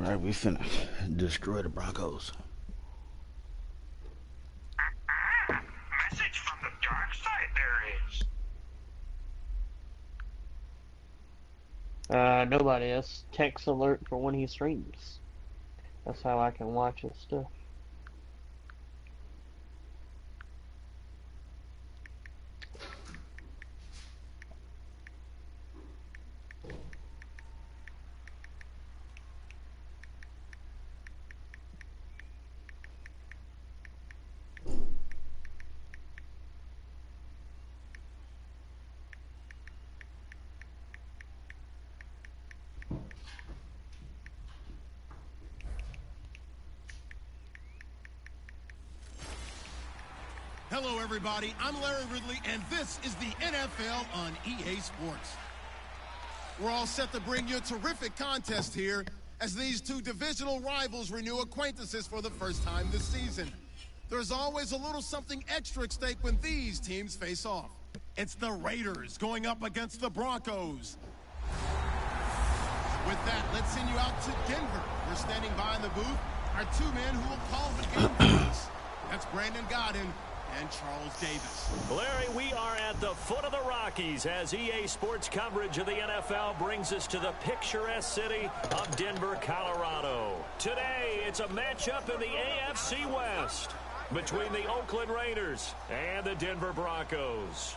Alright, we finna destroy the Broncos. Message from the dark side there is. Nobody else. Text alert for when he streams. That's how I can watch his stuff. Hello, everybody. I'm Larry Ridley, and this is the NFL on EA Sports. We're all set to bring you a terrific contest here as these two divisional rivals renew acquaintances for the first time this season. There's always a little something extra at stake when these teams face off. It's the Raiders going up against the Broncos. With that, let's send you out to Denver. We're standing by in the booth. Our two men who will call the game for us. That's Brandon Godden and Charles Davis. Larry, we are at the foot of the Rockies as EA Sports coverage of the NFL brings us to the picturesque city of Denver, Colorado. Today, it's a matchup in the AFC West between the Oakland Raiders and the Denver Broncos.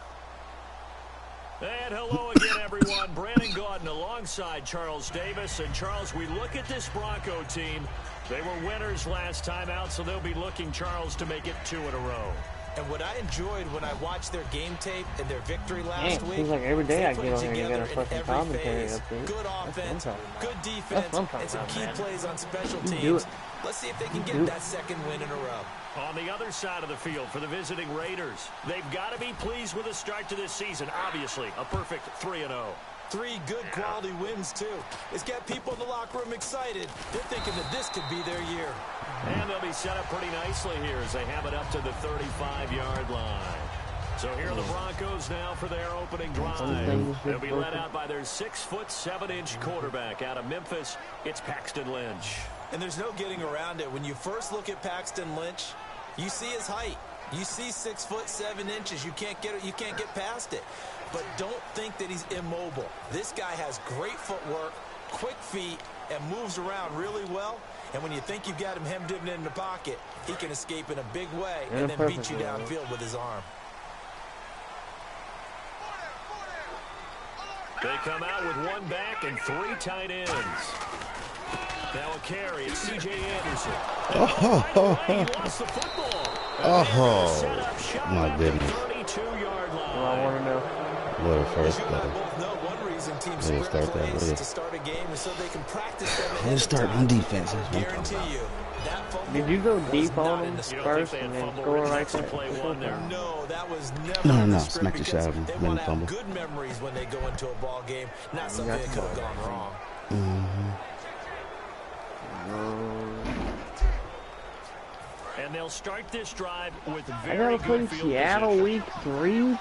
And hello again, everyone. Brandon Gaudin alongside Charles Davis. And, Charles, we look at this Bronco team. They were winners last time out, so they'll be looking, Charles, to make it 2 in a row. And what I enjoyed when I watched their game tape and their victory last week, seems like every day I get on here and together get a fucking in commentary every phase. update. Good offense, good defense, and some key plays on special Do teams. it. Let's see if they can get that second win in a row. On the other side of the field for the visiting Raiders, they've got to be pleased with the start to this season. Obviously, a perfect 3-0. 3 good quality wins, too. It's got people in the locker room excited. They're thinking that this could be their year. And they'll be set up pretty nicely here as they have it up to the 35-yard line. So here are the Broncos now for their opening drive. They'll be led out by their 6'7" quarterback out of Memphis. It's Paxton Lynch. And there's no getting around it. When you first look at Paxton Lynch, you see his height. You see 6'7". You can't get past it. But don't think that he's immobile. This guy has great footwork, quick feet, and moves around really well. And when you think you've got him hemmed in the pocket, he can escape in a big way and then beat you downfield with his arm. They come out with 1 back and 3 tight ends. Now a carry, it's C.J. Anderson. He lost the football. My goodness. 32-yard line. I want to know. What a first play. One reason teams spread plays to start a game is so they can practice them. Let's start on defense. Guarantee you. Did you go deep on him first and then score right there? No, that was never. No. Smack the shot and then fumble. Good memories when they go into a ball game. Not something that could have gone wrong. And they'll start this drive with I very gotta play good field Seattle position. week 3.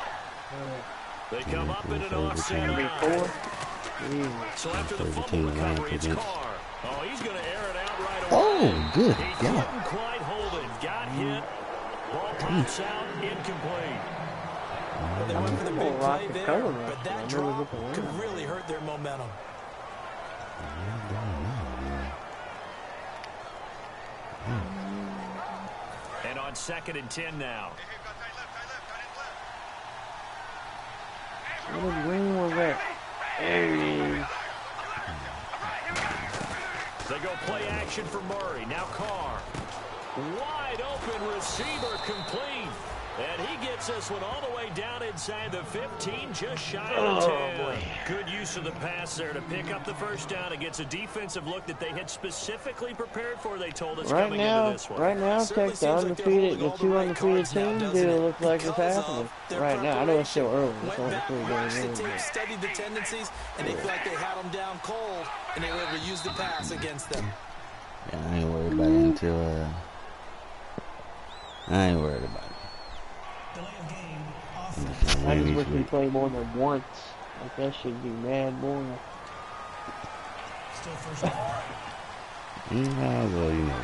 They come up in an offset. Week 4. So after the fumble recovery, it's Carr. Oh, he's going to air it out right away. Oh, good. He couldn't quite hold it. Got hit. Ball pops out. Incomplete. Well, they went for the big play there, but that drop could really hurt their momentum. And on 2nd and 10 now. What green was that? There he is. They go play action for Murray. Now Carr. Wide open receiver complete. And he gets this one all the way down inside the 15, just shy of the 10. Boy. Good use of the pass there to pick up the first down against a defensive look that they had specifically prepared for, they told us, coming into this one. Right now, check the undefeated, the 2 undefeated teams do look like it's happening. Right now, I know it's still early. It's only 3 games in. Studied the tendencies, and they feel like they had them down cold, and they were able to use the pass against them. Yeah, I ain't worried about it until, I ain't worried about it. I just wish we played more than once. Like, that should be mad boring. Well, you know.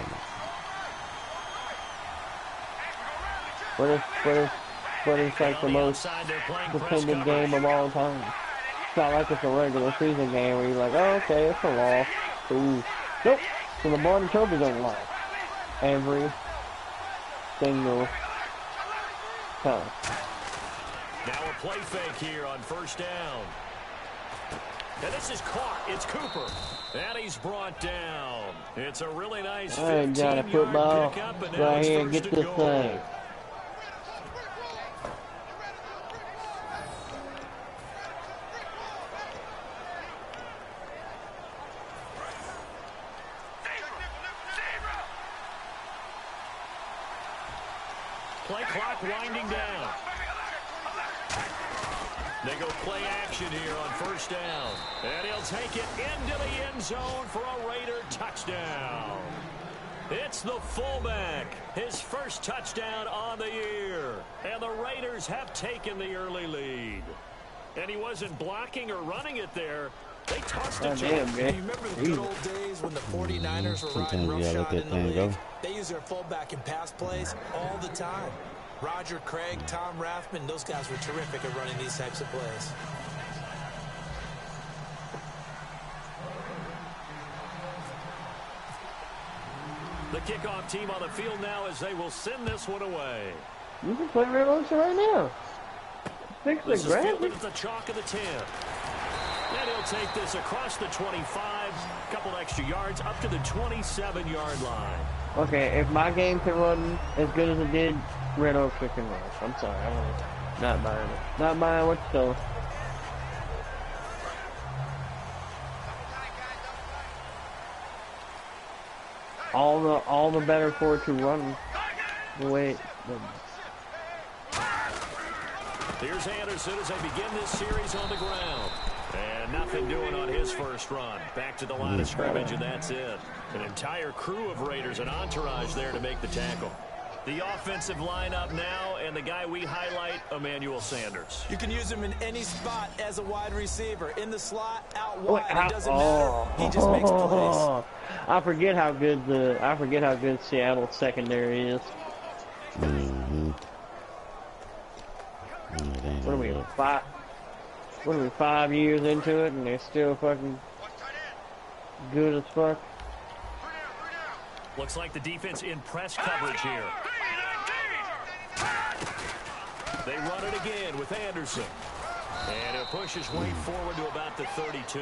But it's like the most dependent game of all time. It's not like it's a regular season game where you're like, oh, okay, it's a loss. Ooh. Nope. So the Barton Trophy don't lie. Every single time. Now a play fake here on first down. And this is caught. It's Cooper. And he's brought down. It's a really nice 15-yard pickup. And now right here, it's get first this and goal. thing. Play clock winding down. They go play action here on first down. And he'll take it into the end zone for a Raider touchdown. It's the fullback. His first touchdown on the year. And the Raiders have taken the early lead. And he wasn't blocking or running it there. They tossed it to him. You remember the good old days when the 49ers were riding roughshod in the league? They use their fullback in pass plays all the time. Roger Craig, Tom Rathman, those guys were terrific at running these types of plays. The kickoff team on the field now as they will send this one away. You can play Red Ocean right now. Fix the This is fielded graphics. at the chalk of the 10. And he'll take this across the 25, a couple extra yards, up to the 27-yard line. Okay, if my game can run as good as it did, Red Ocean can run. I'm sorry, I'm not buying it. Not buying what you sold. All the better for it to run the way. Here's Anderson as they begin this series on the ground. And nothing doing on his first run. Back to the line of scrimmage, and that's it. An entire crew of Raiders, an entourage there to make the tackle. The offensive lineup now, and the guy we highlight, Emmanuel Sanders. You can use him in any spot as a wide receiver. In the slot, out wide, Wait, it doesn't matter. He just makes plays. I forget how good Seattle's secondary is. What are we, 5 years into it, and they're still fucking good as fuck? Looks like the defense in press coverage here. They run it again with Anderson. And it pushes way forward to about the 32.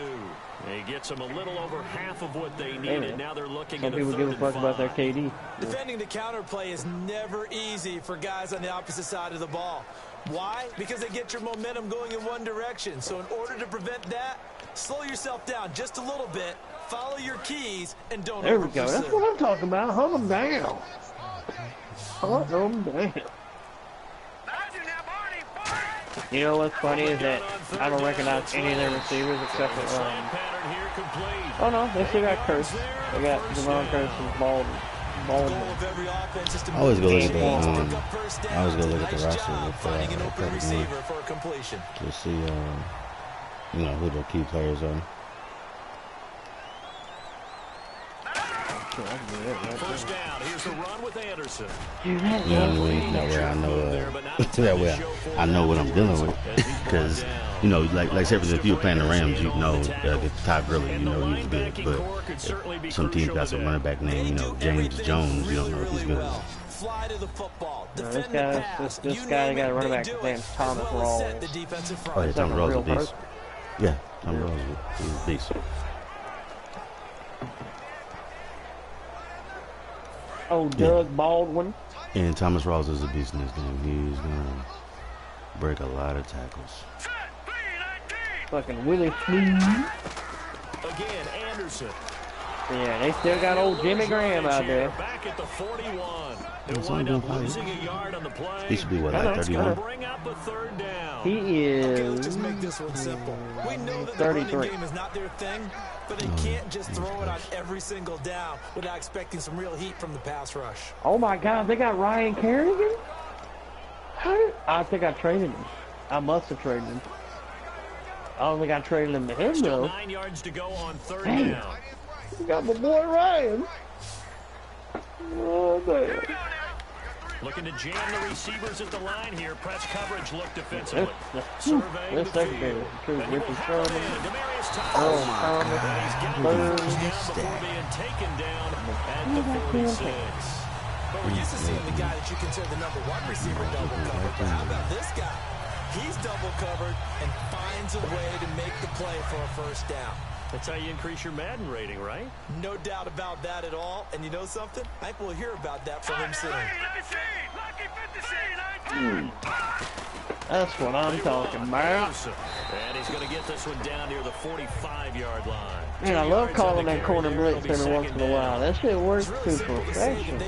He gets them a little over half of what they needed. Now they're looking at a 3rd and 5. Some people give a fuck about their KD. Defending the counterplay is never easy for guys on the opposite side of the ball. Why? Because they get your momentum going in one direction. So in order to prevent that, slow yourself down just a little bit, follow your keys, and don't There we go. over-pursue. That's what I'm talking about. Hunt them down. Hunt them down. You know what's funny is that I don't recognize any of their receivers except for oh no, they still got Curse. They got Javon Curse and Baldwin. I always go look at the roster with to see you know who their key players are. First down. Here's the run with Anderson. You know what I mean? That way I know. That way I know what I'm dealing with. Because you know, like say if you were playing the Rams, you know the Todd Gurley, you know he was good. But if some teams got some running back name, you know James Jones, you don't know if he's good or not. Fly to the football. This guy got a running back named Thomas Rawls. Oh yeah, Thomas Rawls is a beast. Yeah, Thomas Rawls is a beast. Oh, Doug Baldwin. And Thomas Rawls is a beast in this game. He's gonna break a lot of tackles. Fucking Willie Sneed. Again, Anderson. Yeah, they still got old Jimmy Graham out there. Back at the 41. They'll wind up losing a yard on the play. He should be what, like 31? Bring up a 3rd down. He is. Okay, let's just make this one simple. We know that the 33. running game is not their thing, but they can't just throw it on every single down without expecting some real heat from the pass rush. Oh my God, they got Ryan Kerrigan? I think I traded him. I must have traded him. I don't think I traded him to him Still though. 9 yards to go on 3rd Damn. down. You got my boy Ryan. Oh, man. Looking to jam the receivers at the line here. Press coverage look defensively. Surveying the field. And he will come in. Demarius Thomas. And he's got the first down before being taken down at the 46. But we're used to seeing the guy that you consider the #1 receiver double covered. But how about this guy? He's double covered and finds a way to make the play for a first down. That's how you increase your Madden rating, right? No doubt about that at all. And you know something? I think we'll hear about that from him soon. That's what I'm talking about. And he's going to get this one down near the 45-yard line. Man, I love calling that corner blitz every once in a while. That shit works to perfection.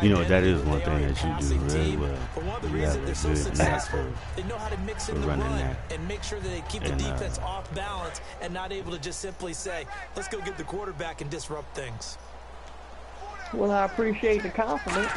You know, that is one thing that you do really well. You have a good knack for running that. And make sure that they keep the defense off balance and not able to just simply say, let's go get the quarterback and disrupt things. Well, I appreciate the compliment.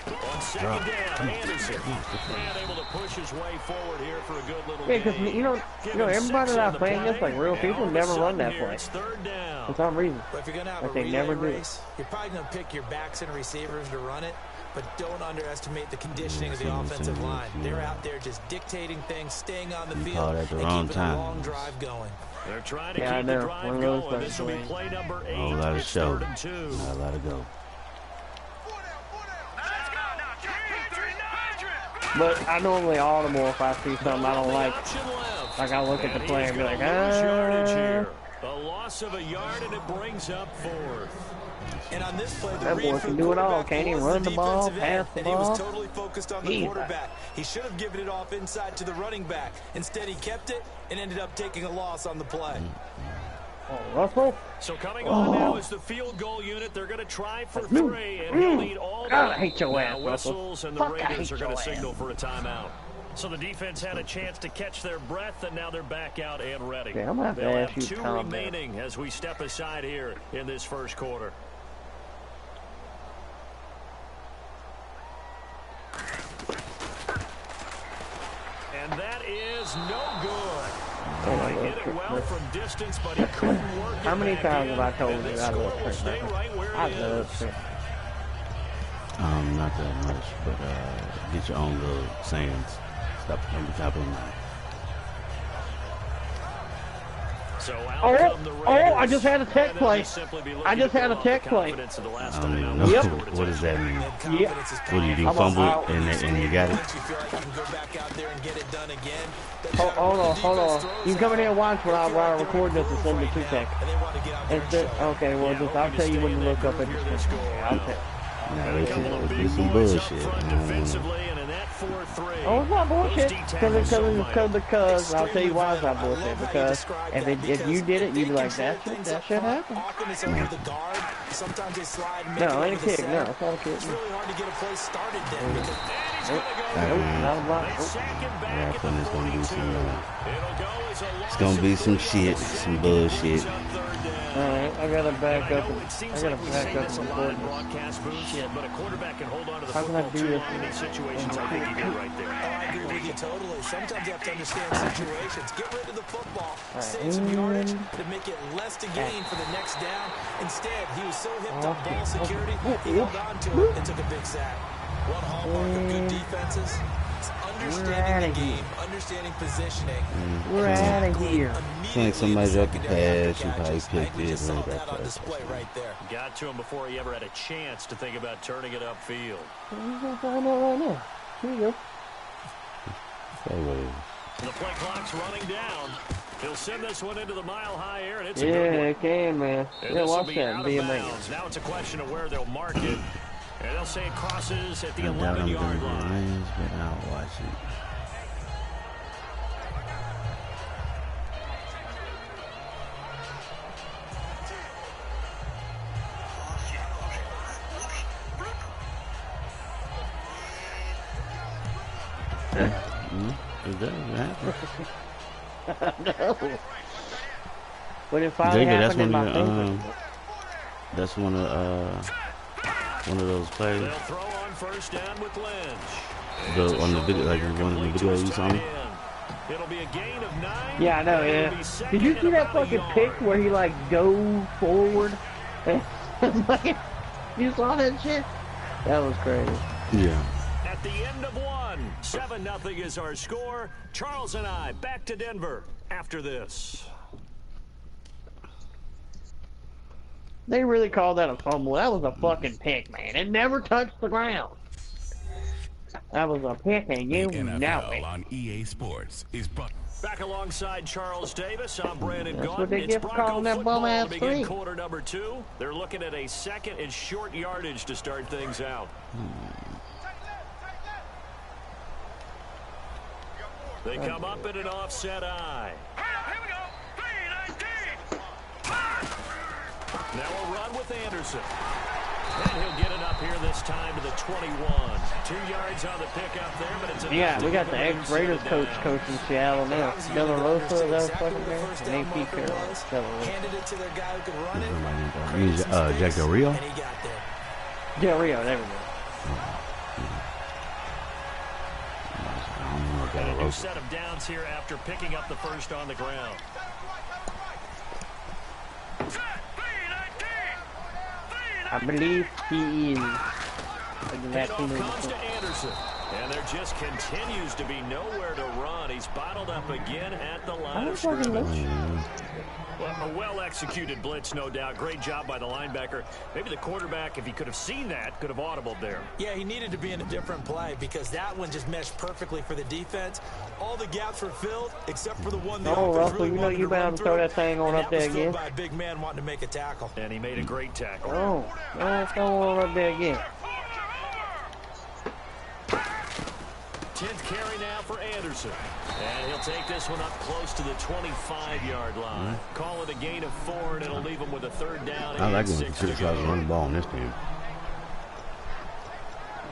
On second down, Anderson. And able to push his way forward here for a good little Yeah, because, gain. you know, everybody that I play against, like real people, never run that play. For some reason. But if you're going to have like a they never relay do. race, you're probably going to pick your backs and receivers to run it. But don't underestimate the conditioning of the offensive line. They're out there just dictating things, staying on the field, and keeping a long drive going. They're trying to keep the drive going. This will be play number 8. A lot of show. 3rd and 2. Not a lot of go. But I normally audible if I see something I don't like. Like I look at the play and be like, A loss of a yard and it brings up 4th. And on this play, that boy can do it all. Can't he run the ball, pass the ball? He was totally focused on the quarterback. He should have given it off inside to the running back. Instead, he kept it and ended up taking a loss on the play. Oh, Russell. So coming on now is the field goal unit. They're going to try for 3, and he'll need all God, I hate your ass, whistles, and the Raiders are going to signal for a timeout. So the defense had a chance to catch their breath, and now they're back out and ready. Yeah, I'm going to They'll have have to 2 remaining as we step aside here in this first quarter. And that is no good. He hit it well from distance, but he couldn't work it. How many times have I told you I love Trent? I love Trent. Not that much, but get your own little sayings. Stop on the top of them. So I just had a tech play. I just had a tech play. I don't even know. Yep. What does that mean? Yep. What do you do? Fumble and you got it? Hold on. You come in here and watch when I record this and send the 2-tech. Okay, well, I'll tell you when to look up at the screen. I'll tell you. Nah, it's some bullshit. Oh, it's not bullshit. Because I'll tell you why it's not bullshit. Because if you did it, you'd be like, that shit happened. No, it ain't a kick. No, it's not a kick. It's really hard to get a play started then. Not a block. It's gonna be some shit, some bullshit. Alright, I gotta back up and record Shit, but a quarterback can hold on to the How can I do this? in these situations. I think he did right there. I agree with you totally. Sometimes you have to understand situations. Get rid of the football. Save some yardage to make it less to gain for the next down. Instead, he was so hipped on ball security, he held on to it and took a big sack. One hallmark of good defenses is understanding the game, understanding positioning. We're out of here. I think somebody dropped the pass, you probably picked it, running back on display right there. Got to him before he ever had a chance to think about turning it upfield. Right now. Here you go. The play clock's running down. He'll send this one into the mile-high air, and it's a Yeah, good one. it can, man. And Yeah, this will watch be that. out Be of amazing. bounds. Now it's a question of where they'll mark it. And they'll say it crosses at the 11-yard line. Lanes, but I'll watch it. Is that No. When it finally David, happened in my face. that's one of those plays. They'll throw on first down with Lynch. On the video, like one of the video you saw me. It'll be a gain of 9. Yeah, I know, yeah. Did you see that fucking pick where he, like, dove forward? You saw that shit? That was crazy. Yeah. At the end of 1, 7-0 is our score. Charles and I back to Denver after this. They really called that a fumble. That was a fucking pick, man. It never touched the ground. That was a pick, and you know it. On EA Sports is back alongside Charles Davis. I'm Brandon That's Gaudin. what they It's get for calling Bronco that bum football ass to begin three. quarter number 2. They're looking at a second and short yardage to start things out. They come up in an offset eye. Now a run with Anderson. And he'll get it up here this time to the 21. 2 yards on the pickup there, but it's Yeah, we got the ex-Raiders coach coaching Seattle now. Della Rosa, that was fucking there. And AP Carroll. Handed it to their guy who could run it. Jack Del Rio? And he got there. Del Rio, there we go. And a new set of downs here after picking up the first on the ground. I believe he is. Kickoff comes to Anderson. And there just continues to be nowhere to run. He's bottled up again at the line of scrimmage. Well, a well-executed blitz, no doubt. Great job by the linebacker. Maybe the quarterback, if he could have seen that, could have audibled there. Yeah, he needed to be in a different play because that one just meshed perfectly for the defense. All the gaps were filled except for the one the offense Russell, really you know wanted you to run bound to through. throw that thing on up there That was filled again. by a big man wanting to make a tackle. And he made a great tackle. Oh, throw on up there again. 10th carry now for Anderson. And he'll take this one up close to the 25-yard line. Call it a gain of 4, and it'll leave him with a third down. I like when the computer tries to run the ball in this game.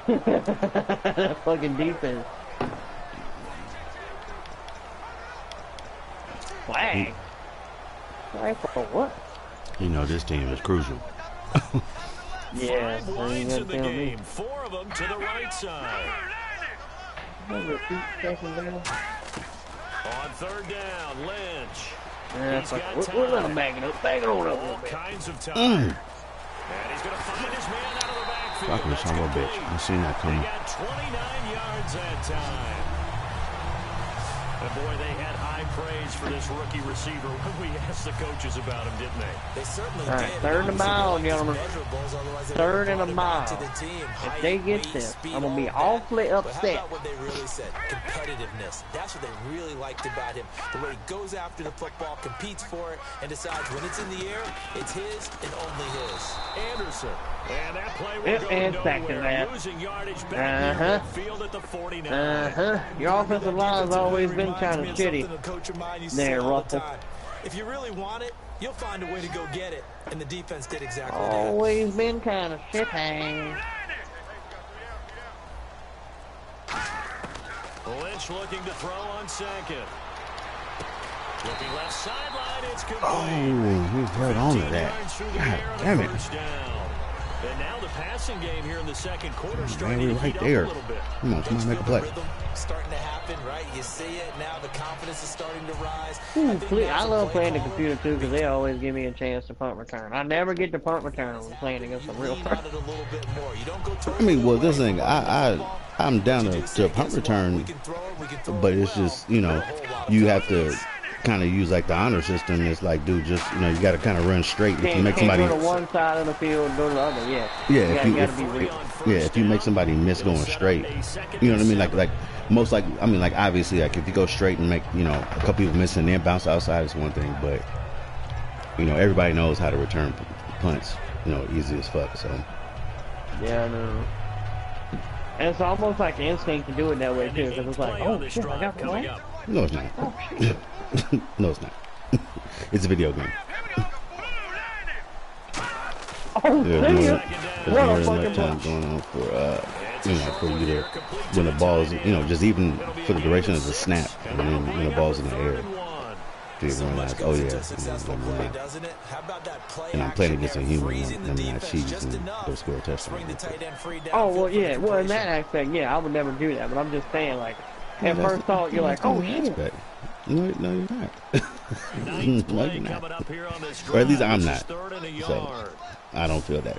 That fucking defense. Flag. Flag for what? You know, this team is crucial. Yeah, 5 lines in the game. 4 of them to the right side. On 3rd down, Lynch. He's got we're let him bag it up. Bag it on up a little All bit. kinds of time. And he's going to find his man out of the backfield. Fucking son of a bitch. I seen that He coming. got 29 yards that time. And boy, they had high praise for this rookie receiver when we asked the coaches about him, didn't they? They certainly All right, did. 3rd and a mile, gentlemen. 3rd and a mile. To the team. If they get this, I'm going to be awfully But how upset. about what they really said? Competitiveness. That's what they really liked about him. The way he goes after the football, competes for it, and decides when it's in the air, it's his and only his. Anderson. And that play will Yep, go and sacked his nowhere. ass. Losing yardage back here at field at the 49. Your offensive line has always been kind of shitty. There, Russell. If you really want it, you'll find a way to go get it. And the defense did exactly that. Always been kind of shitty. Lynch looking to throw on 2nd. Looking left sideline, it's complete. Oh, he's right on to that. God damn it. And now the passing game here in the 2nd quarter Man, starting we're to right heat up there. a little bit. Come on, somebody make a play. Rhythm starting to happen, right? You see it now. The confidence is starting to rise. I love playing the computer too because they always give me a chance to punt return. I never get to punt return when playing against a real person. I mean, well, this thing, I'm down to punt return, but it's just, you know, you have to kind of use like the honor system. It's like, dude, just, you know, you got to kind of run straight. If you make somebody go to one side of the field and go to the other, yeah. If you make somebody miss going straight, you know what I mean? Like most, like, I mean, like, obviously, like, if you go straight and make, you know, a couple people miss and then bounce outside is one thing, but, you know, everybody knows how to return punts, you know, easy as fuck, so. Yeah, I know. And it's almost like instinct to do it that way, too, because it's like, oh, shit, I got the ball. No, it's not. No, it's not. It's a video game. Oh, There's What a more than fucking enough time bunch. going on for, you know, for you to, when the ball's, you know, just even for the duration of the snap, and then when the ball's in the air, to realize, oh yeah, and I'm playing against a human, I'm not cheese, and they'll score a touchdown. Oh, well, yeah. Well, in that aspect, yeah, I would never do that. But I'm just saying, like, At first thought, you're like, oh shit. No, you're not. Ninth No, play you're not. coming up here on this Or at least drive. I'm This not. is 3rd and a So yard. I don't feel that.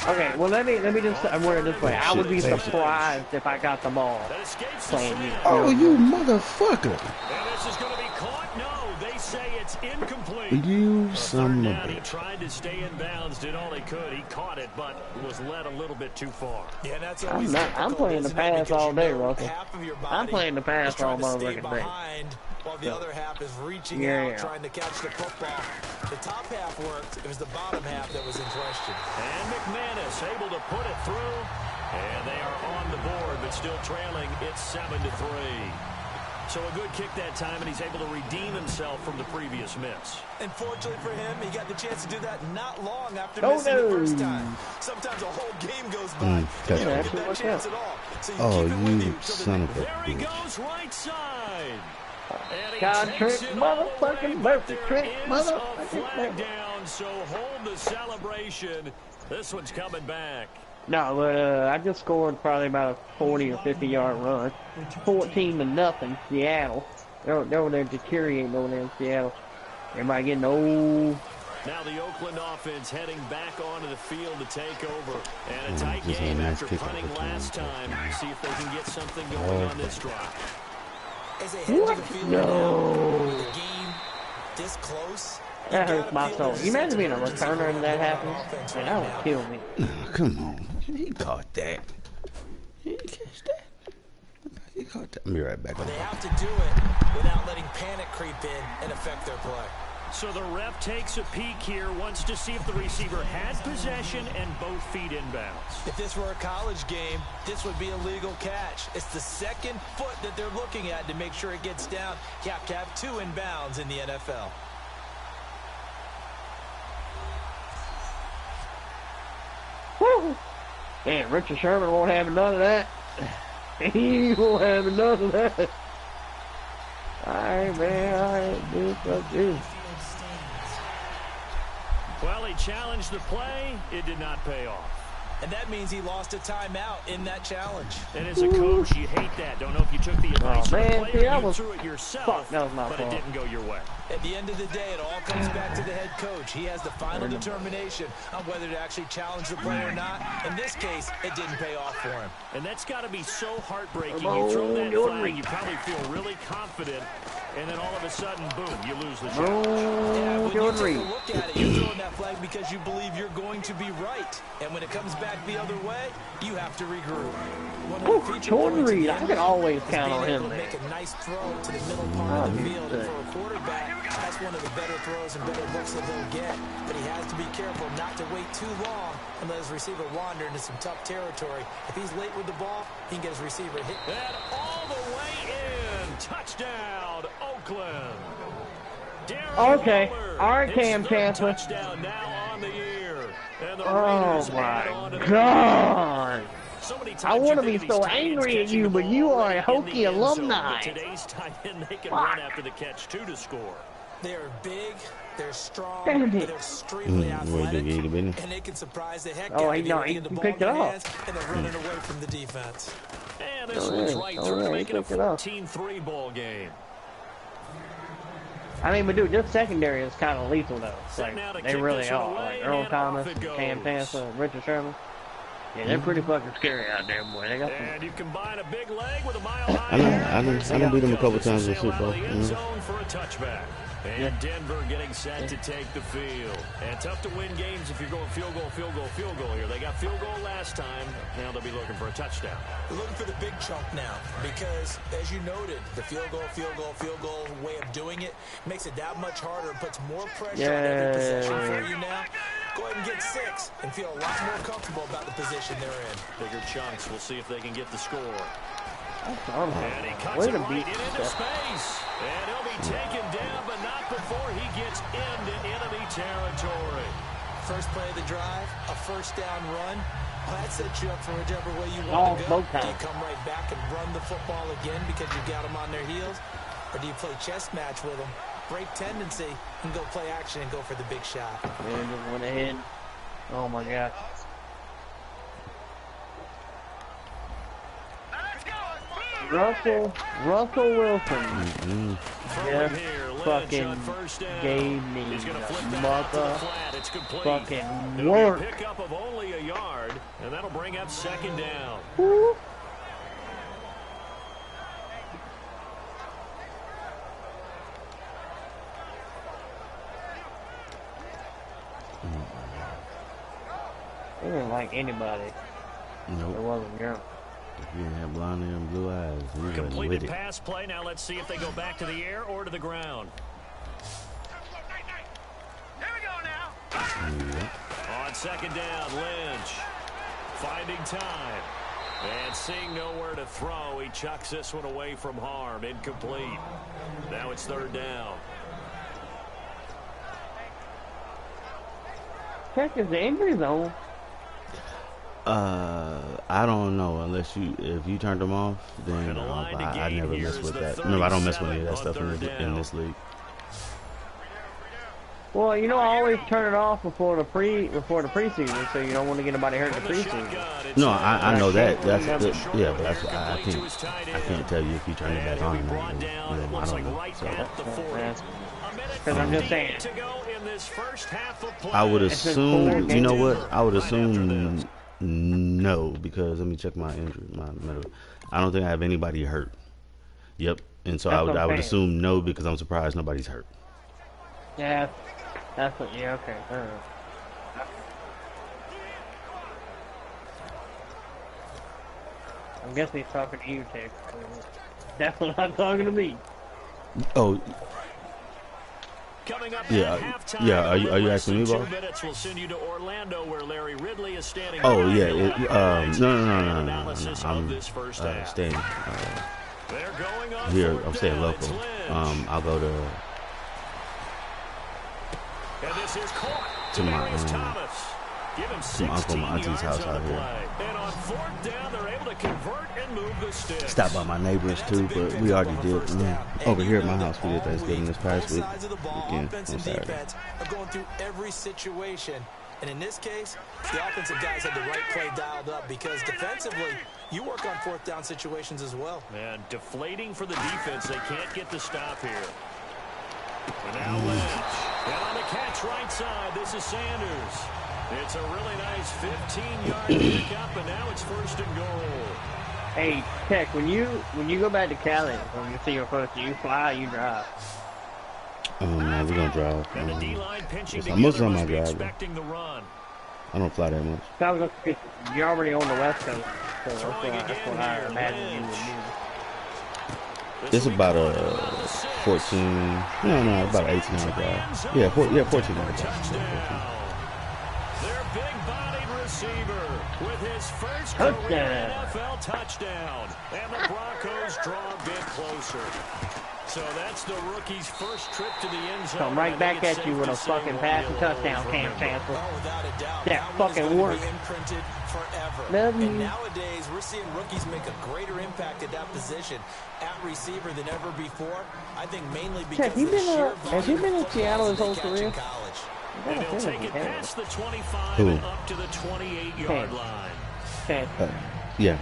Okay, well let me just word it this way. I would be surprised if I got the ball That escapes the playing you. snap. Oh, you motherfucker! And this is going to be caught. No, they say it's incomplete. You A son third of a down, he bitch. tried to stay in bounds, did all he could. He caught it, but was led a little bit too far. Yeah, that's I'm always not. I'm playing the pass all day, Russell. half of your I'm body playing the is pass all trying to stay motherfucking day. behind, while the other half is reaching Yeah. out, trying to catch the football. The top half worked. It was the bottom half that was in question. And McManus able to put it through. And they are on the board, but still trailing. It's 7-3. So a good kick that time, and he's able to redeem himself from the previous miss. And fortunately for him, he got the chance to do that not long after Oh, missing no. the first time. Sometimes a whole game goes by, and you don't get that chance at all. So you Oh, keep it with you you till the son of a There he bitch. goes right side. And he God takes trick, it all away, motherfucking but birthday there trick, is a motherfucking flag birthday. down, so hold the celebration. This one's coming back. No, I just scored probably about a 40 or 50 yard run. 14-0, Seattle. They're over there deteriorating over there in Seattle. Everybody getting old. Now the Oakland offense heading back onto the field to take over. And a tight just a game nice after kick punting opportunity. last time. See if they can get something going on this drive. As they head to the field now, with the game this close, That hurts my soul. You imagine being a returner and that happens? Man, that would kill me. Nah, come on. He caught that. He catch that. He caught that. I'll be right back. They have to do it without letting panic creep in and affect their play. So the ref takes a peek here, wants to see if the receiver had possession and both feet inbounds. If this were a college game, this would be a legal catch. It's the second foot that they're looking at to make sure it gets down. You have to have 2 inbounds in the NFL. Woo! Man, Richard Sherman won't have none of that. He won't have none of that. Alright, man. Alright, dude. Fuck you. Well, he challenged the play. It did not pay off. And that means he lost a timeout in that challenge. And as a coach, you hate that. Don't know if you took the advice of the man, player, see, that you was- threw it yourself, fuck, that was my but it fault. didn't go your way. At the end of the day, it all comes back to the head coach. He has the final determination on whether to actually challenge the play or not. In this case, it didn't pay off for him. And that's got to be so heartbreaking. Come You throw on, that Jordan flag, Reed. you probably feel really confident, and then all of a sudden, boom, you lose the shot. Yeah, Oh, when you Jordan take Reed. a look at it, you're throwing that flag because you believe you're going to be right. And when it comes back the other way, you have to regroup. One of the Whew, feature Jordan points of Reed, the I end can always is count being on able him, to man. make a nice throw to the middle part of the he's field. sick. And for a quarterback, that's one of the better throws and better looks that he'll get. But he has to be careful not to wait too long and let his receiver wander into some tough territory. If he's late with the ball, he can get his receiver hit. And all the way in. Touchdown, Oakland. Darren Okay. Waller, All right, his Cam third Chancellor. touchdown now on the year. And the Oh Raiders add on my to the God. So many times I want to you be think of so these tight ends angry at catching you, the but ball you are a in the Hokie end zone. alumni. But today's tight end, they can Fuck. run after the catch, too, to score. They are big, they're strong, Damn it. but they're extremely athletic, you the business? and they can surprise the heck Oh, out he- of you no, when they he get the ball picked in it their off. hands, and they're running away from the defense. And this Oh, one's yeah. right Oh, through, yeah, he making a picked it off. 14-3 ball game. I mean, but dude, this secondary is kind of lethal, though. It's Set like, now to they kick really this one are. away, Like Earl and Thomas, off it Cam goes. Chancellor, and Richard Sherman. Yeah, they're pretty fucking scary out there, boy. They got some. And you combine a big leg with a mile-high I done beat him a couple times in the Super Bowl. The end zone for a touchback. And Denver getting set to take the field. And tough to win games if you're going field goal, field goal, field goal here. They got field goal last time. Now they'll be looking for a touchdown. They're looking for the big chunk now because, as you noted, the field goal way of doing it makes it that much harder and puts more pressure on every possession for you now. Go ahead and get 6 and feel a lot more comfortable about the position they're in. Bigger chunks. We'll see if they can get the score. Oh, And he cuts way it to right beat into space. And he'll be taken down, but not before he gets into enemy territory. First play of the drive, a first down run. Well, that sets you up for whichever way you All want to go. smoke Do time. you come right back and run the football again because you got them on their heels? Or do you play chess match with them, break tendency, and go play action and go for the big shot? Man, just went ahead. Oh my God. Russell Wilson just fucking gave me motherfucking work. Pickup of only a yard, and that'll bring up second down. Woo. It didn't like anybody. Nope. It wasn't young. If you didn't have blonde hair and blue eyes, you wasn't with Completed it. pass play. Now let's see if they go back to the air or to the ground. Here we go now. Yep. On second down, Lynch finding time. And seeing nowhere to throw, he chucks this one away from harm. Incomplete. Now it's third down. Check is the injury zone. I don't know unless if you turned them off, then I never mess with that. Remember, I don't mess with any of that stuff in this league. Well, you know, I always turn it off before the preseason, so you don't want to get anybody hurt in the preseason. No, I know that. That's good. Yeah, but that's I can't tell you if you turn it back on or not. I don't know. So, because I'm just saying. I would assume. You know what? I would assume no, because let me check my injury, my medical. I don't think I have anybody hurt. Yep, and so I would assume no, because I'm surprised nobody's hurt. Yeah, that's what. Yeah, okay. I'm guessing he's talking to you, Tick. Definitely not talking to me. Oh. Coming up Yeah. Are you asking me, boss? 2 minutes will send you to Orlando, where Larry Ridley is standing. Oh yeah. No. I'm staying here. I'm staying local. I'll go to my uncle, my auntie's house out here. And on fourth down, they're able to convert and move the sticks. Stop by my neighbors too, but we already did. Over here at my house, we did Thanksgiving this past week. Again, on Saturday. Are going through every situation, and in this case, the offensive guys had the right play dialed up, because defensively, you work on fourth down situations as well. And deflating for the defense, they can't get the stop here. And now Lynch. And on the catch right side, this is Sanders. It's a really nice 15-yard pickup, and now it's first and goal. Hey, Tech, when you go back to Cali, when you see your first, do you fly or you drive? No, we're gonna drive. And the D-line pinching Most of together them I must be drive. expecting the run. I don't fly that much. You're already on the West Coast, so that's what I imagine you would do. It's about a 14. No, about 18-hour drive. Yeah, 14-hour drive. Their big-bodied receiver with his first career NFL touchdown, and the Broncos draw a bit closer. So that's the rookie's first trip to the end zone. Come right back at you with a fucking pass and touchdown, Cam Chancellor. That fucking work. Imprinted forever. And nowadays, we're seeing rookies make a greater impact at that position at receiver than ever before. I think mainly because has he been in Seattle his whole career? And he'll take it past the 25 and up to the 28-yard line. Yeah.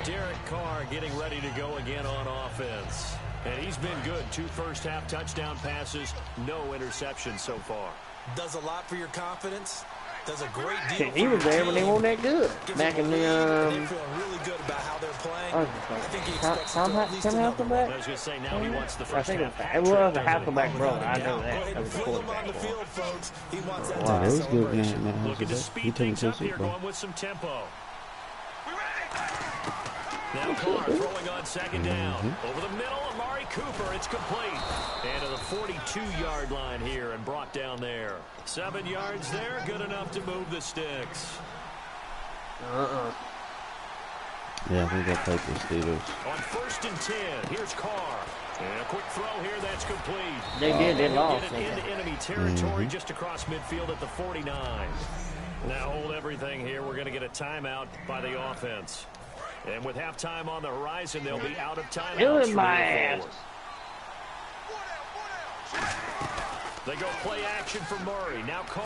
Derek Carr getting ready to go again on offense. And he's been good. 2 first-half touchdown passes, no interceptions so far. Does a lot for your confidence. Does a great deal. He was there when they weren't that good. Back in the They feel really good about how they're playing. I think he expects Tom Hasselbeck? I was going to say, now he wants the first half. It was a Hasselbeck brother. I know that. That was the quarterback. Wow, that was good, man. Looking to speed things up here, going with some tempo. Now Carr throwing on second down. Over the middle, Amari Cooper. It's complete. And to the 42-yard line here and brought down there. 7 yards there, good enough to move the sticks. Yeah, I think they played the Steelers. On 1st and 10, here's Carr. And a quick throw here, that's complete. They lost. Get it into enemy territory just across midfield at the 49. Now hold everything here. We're going to get a timeout by the offense. And with halftime on the horizon, they'll be out of timeouts. Killing my ass. They go play action for Murray. Now Carr. A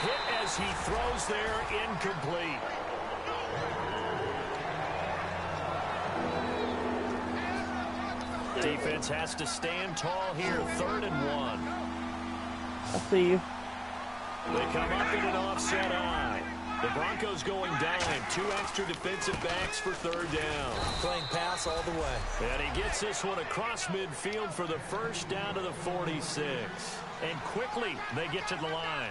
hit as he throws there, incomplete. Defense has to stand tall here, 3rd and 1. I see you. They come up in an offset eye. The Broncos going dime. 2 extra defensive backs for 3rd down. Playing pass all the way. And he gets this one across midfield for the 1st down to the 46. And quickly, they get to the line.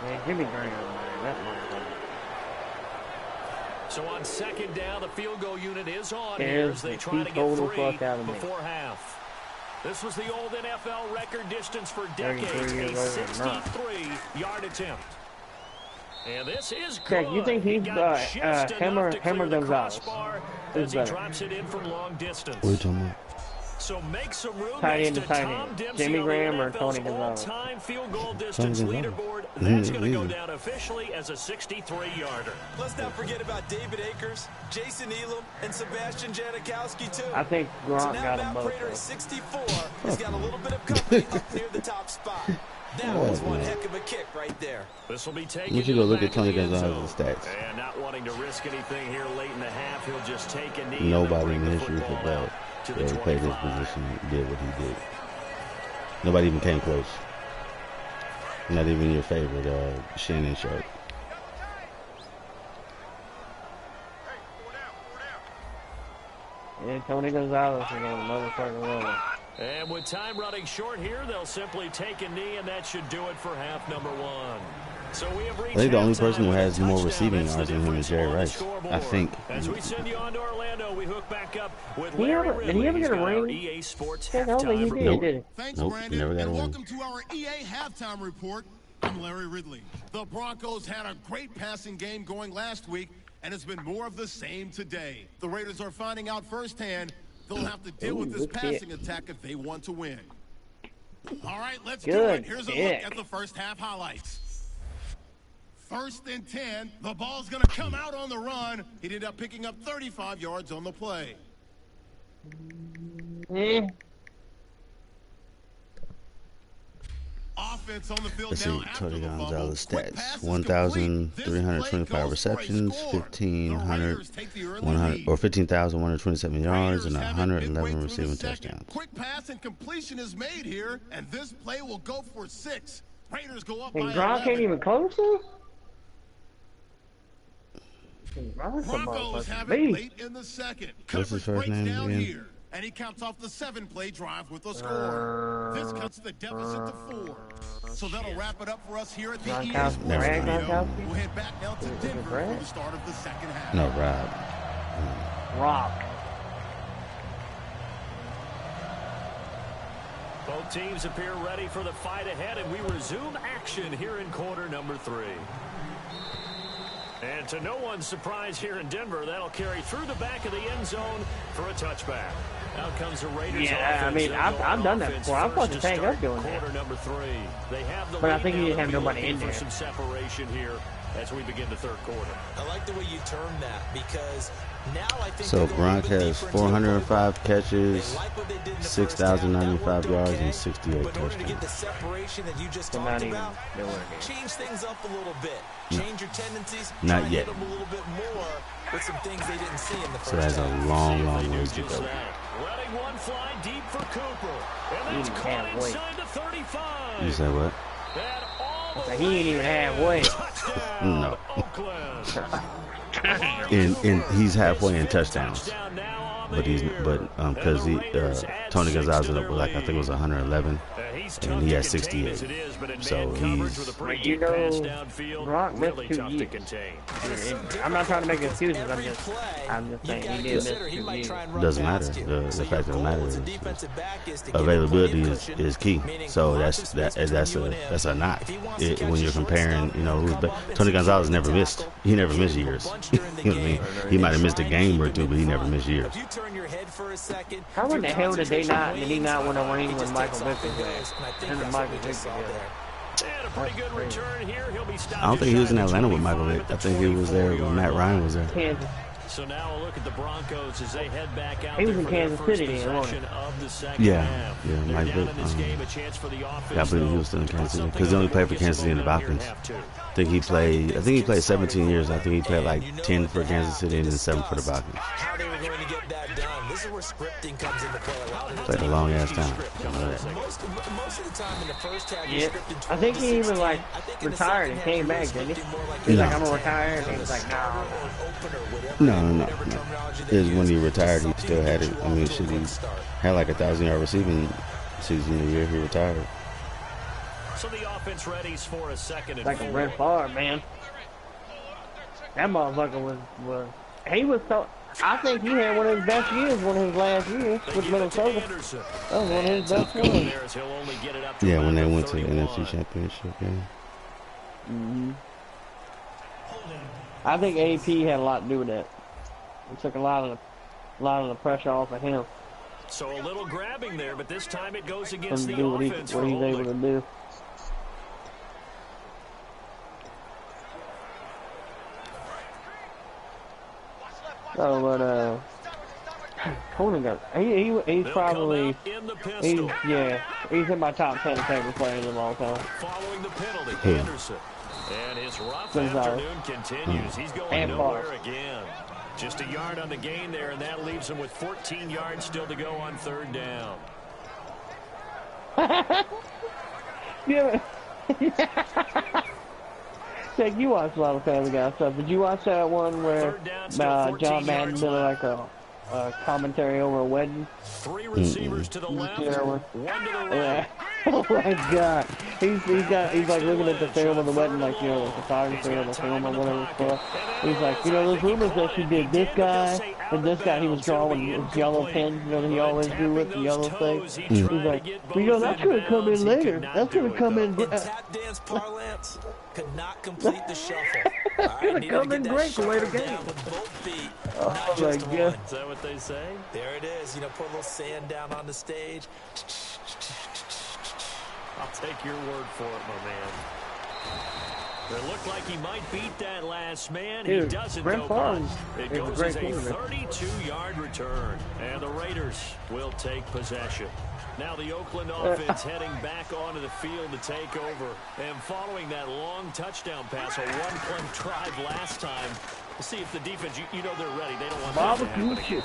Man, Jimmy Graham, man, that motherfucker. So on 2nd down, the field goal unit is on Yeah, here as they try to get 3 fuck out of me. before half. This was the old NFL record distance for decades, 33 a years old or not. 63-yard attempt. And this is good. Jack, you think he's Hammer Gonzalez? As he better? drops it in from long distance. What are you talking about? So make some room Tight end next to to tight Tom end. Dempsey Jimmy on the Graham or NFL's Tony Gonzalez? all-time field goal distance Gonzalez. leaderboard. That's going to go Easy. down officially as a 63-yarder. Let's not forget about David Akers, Jason Elam, and Sebastian Janikowski, too. I think So Gronk now got him Matt both. Prater at 64 has got a little bit of company up near the top spot. That was one heck of a kick right there. This will be taken You should to go the look back at Tony of the end Gonzalez's zone. stats. And not wanting to risk anything here late in the half, he'll just take a knee. and then Nobody bring in the history football football out to the that played this 25. position did what he did. Nobody even came close. Not even your favorite, Shannon Sharp. Yeah, Tony Gonzalez is on another fucking level. And with time running short here, they'll simply take a knee, and that should do it for half number 1. So we have reached I think the only halftime person who with a has more touchdown. receiving That's the yards than him is difference Jerry on the Rice. scoreboard. I think. As we send you on to Orlando, we hook back up with Did he Larry ever- did he Ridley. ever He's get a got our ring? EA Sports Yeah, I don't think he halftime did, report. did he? Thanks, Nope, Brandon, never got and a ring. welcome to our EA halftime report. I'm Larry Ridley. The Broncos had a great passing game going last week, and it's been more of the same today. The Raiders are finding out firsthand they'll have to deal with this good kick. passing attack if they want to win. All right, let's do Good it. Here's a kick. look at the first half highlights. 1st and 10. The ball's going to come out on the run. He ended up picking up 35 yards on the play. Yeah. Offense on the field Let's now see, after Tony the fumble. Gonzalez Quick stats: pass is 1,325 complete. This play goes for a receptions, score. 1,500, The Raiders take the early 100 lead. or 15,127 yards, and Raiders have it midway 111 through the receiving second. touchdowns. Quick pass and completion is made here, and this play will go for 6. Raiders go up And by Gronk 11. ain't even close to? Gronk's a Broncos have motherfucking it beast. late in the second. What's his Coverage first breaks name down again? here, and he counts off the 7-play drive with a score. This cuts the deficit to 4. So that'll wrap it up for us here at the EA Gronkowski. Sports Never Brad mind. Studio. Gronkowski? We'll head back now to Is it Denver Brad? for the start of the second half. No, Rob. Rock. Both teams appear ready for the fight ahead, and we resume action here in quarter number 3. And to no one's surprise here in Denver, that'll carry through the back of the end zone for a touchback. Out comes the Raiders. Yeah, I offense. mean, They'll I've go on done that offense before. I'm first supposed to to tank start up doing that. quarter number 3. They have the But I lead think now. you didn't have They'll be nobody looking in for there. some separation here as we begin the third quarter. I like the way you termed that because now I think So they go a little Gronk bit has deeper into the 405 playbook. catches, They like what they did in the 6,095 first half. That yards, worked and okay. 68 But in order to get the touchdowns. separation that you just They're talked not even about, doing it. change things up a little bit. Change your tendencies. Not try and yet. hit them a little bit more with some things they didn't see in the first So that's a half. long, See if long they way do to just go. that. Letting one fly deep for Cooper. And that's Even caught halfway. inside the 35. You said what? And all the He ain't even way halfway. touchdown, No. Oakland. And he's halfway in touchdowns. Touchdown now on But the he's year. because And the Raiders add Tony 6 Gonzalez to was their like I think it was lead. 111. He's and tough he to has contain 68. as it is, but in So man coverage he's- with a pretty You deep know, pass downfield, Gronk missed really 2 tough to years. contain. I'm not trying to make excuses. I'm Every just play, saying you he gotta did miss consider he 2 might years. try and run Doesn't past matter. you. The So fact your of the goal matter as a is defensive back is to give him availability plenty of is cushion, key. meaning So lots that's of space between you and him. that's a knock. If he wants to catch When the you're short comparing, stuff, you know, who's come up and Tony Gonzalez secure never the missed. tackle, He never give missed him a years. bunch during the You know what I mean? game, He might have and missed a try and game keep or him two, in but he never front. missed years. If you turn your head for a second, How in your the hell did they concentration not win a ring wanes, when it Michael just takes Vick off was and there? goes, and I think Him and that's Michael what we Vick just saw together. there. And a pretty good return here. He'll be stopped I don't think he was in just shy of Atlanta with Michael 25 Vick. at I the think he was there when 24-yard Matt Ryan was there. Kansas. So now a look at the Broncos as they head back out He was there in for their Kansas first City, possession of the second Yeah, half. yeah, They're Mike down Vick, in this game, a chance for the offense, I believe he was still in Kansas City because he only played for Kansas City and the Falcons. I think he played 17 years. I think he played like 10 for Kansas City and then 7 for the Falcons. How they were going to get that done. This is where scripting comes into play. A lot of the Played a long ass time. Most of the time in the first half, you Yeah. scripted 12 I think to he even 16. like I think in the retired second and came half, back, you're didn't he? scripting more like He's No. like, I'm gonna retire, and he was like, nah. No. It was when he retired, he still had it. I mean, shit, he had like 1,000-yard receiving season the year he retired. So the offense readies for a second and Like a 4. Brett Favre, man. That motherfucker was he was so. I think he had one of his best years, one of his last years They with give it to Minnesota. Anderson. That was one of his And best tough going ones. there as he'll only get it up to Yeah, when they about went to the 31. NFC Championship game. I think AP had a lot to do with that. It took a lot of the pressure off of him So a little grabbing there, but this time it goes from against to the do what, offense for what he's able to holding. do. So, but Conan got he's They'll come probably out in the pistol. he's in my top 10 favorite players of all time. Following the penalty, Who? Anderson. And his rough Gonzalez. afternoon continues. He's going And nowhere Barr. again. Just a yard on the gain there, and that leaves him with 14 yards still to go on third down. Yeah. Jake, you watch a lot of Family Guy stuff. Did you watch that one where Third down, still 14 John Madden yards did left. like a commentary over a wedding? 3 receivers to the left, Yeah. 1 to the right. Yeah. Oh my God. He's like looking at the film of the wedding, like, you know, the photography or the film or whatever it's for. He's like, you know, there's rumors that she did this guy and this guy. He was drawing his yellow pen, you know, that he always do with the yellow thing. He's like, you know, that's gonna come in later. That's gonna come in. In tap dance parlance, could not complete the shuffle. That's gonna come in great for later Down games. with both feet, Oh not my just God. one. Is that what they say? There it is. You know, put a little sand down on the stage. I'll take your word for it, my man. It looked like he might beat that last man. He Dude, doesn't Brett go Favre but it is a goes great as a quarterback. 32-yard return. And the Raiders will take possession. Now the Oakland offense heading back onto the field to take over. And following that long touchdown pass, a one-play drive last time, to see if the defense, you know they're ready. They don't want that to happen Barbecue again. chicken.